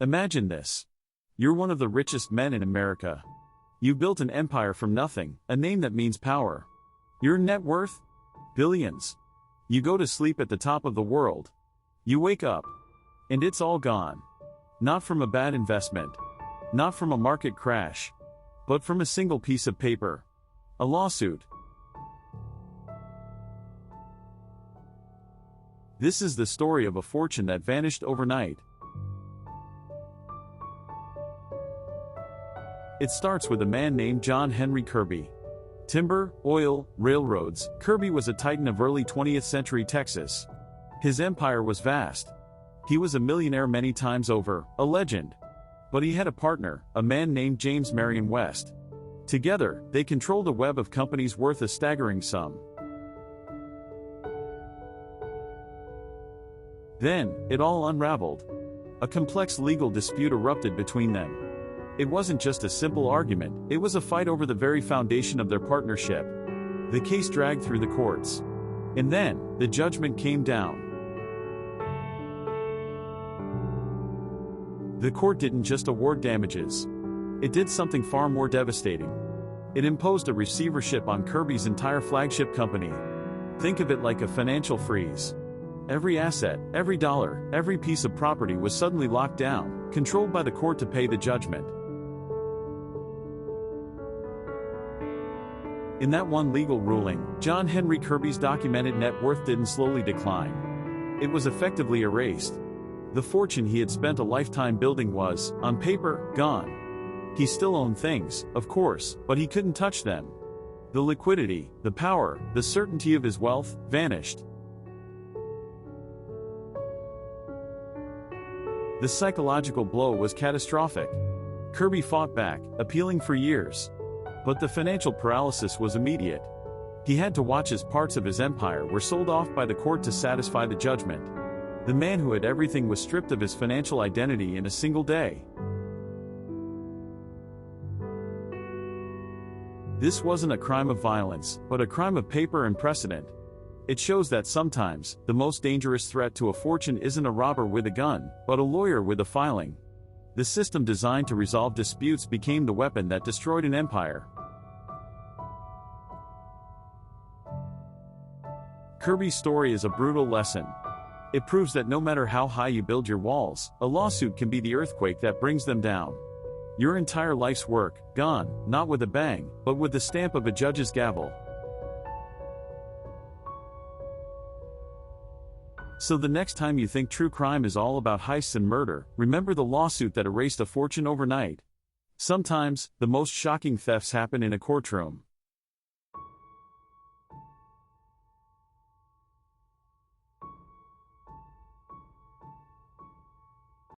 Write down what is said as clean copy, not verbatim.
Imagine this. You're one of the richest men in America. You built an empire from nothing, a name that means power. Your net worth? Billions. You go to sleep at the top of the world. You wake up. And it's all gone. Not from a bad investment. Not from a market crash. But from a single piece of paper. A lawsuit. This is the story of a fortune that vanished overnight. It starts with a man named John Henry Kirby. Timber, oil, railroads, Kirby was a titan of early 20th century Texas. His empire was vast. He was a millionaire many times over, a legend. But he had a partner, a man named James Marion West. Together, they controlled a web of companies worth a staggering sum. Then, it all unraveled. A complex legal dispute erupted between them. It wasn't just a simple argument, it was a fight over the very foundation of their partnership. The case dragged through the courts. And then, the judgment came down. The court didn't just award damages. It did something far more devastating. It imposed a receivership on Kirby's entire flagship company. Think of it like a financial freeze. Every asset, every dollar, every piece of property was suddenly locked down, controlled by the court to pay the judgment. In that one legal ruling, John Henry Kirby's documented net worth didn't slowly decline. It was effectively erased. The fortune he had spent a lifetime building was, on paper, gone. He still owned things, of course, but he couldn't touch them. The liquidity, the power, the certainty of his wealth, vanished. The psychological blow was catastrophic. Kirby fought back, appealing for years. But the financial paralysis was immediate. He had to watch as parts of his empire were sold off by the court to satisfy the judgment. The man who had everything was stripped of his financial identity in a single day. This wasn't a crime of violence, but a crime of paper and precedent. It shows that sometimes, the most dangerous threat to a fortune isn't a robber with a gun, but a lawyer with a filing. The system designed to resolve disputes became the weapon that destroyed an empire. Kirby's story is a brutal lesson. It proves that no matter how high you build your walls, a lawsuit can be the earthquake that brings them down. Your entire life's work, gone, not with a bang, but with the stamp of a judge's gavel. So the next time you think true crime is all about heists and murder, remember the lawsuit that erased a fortune overnight. Sometimes, the most shocking thefts happen in a courtroom.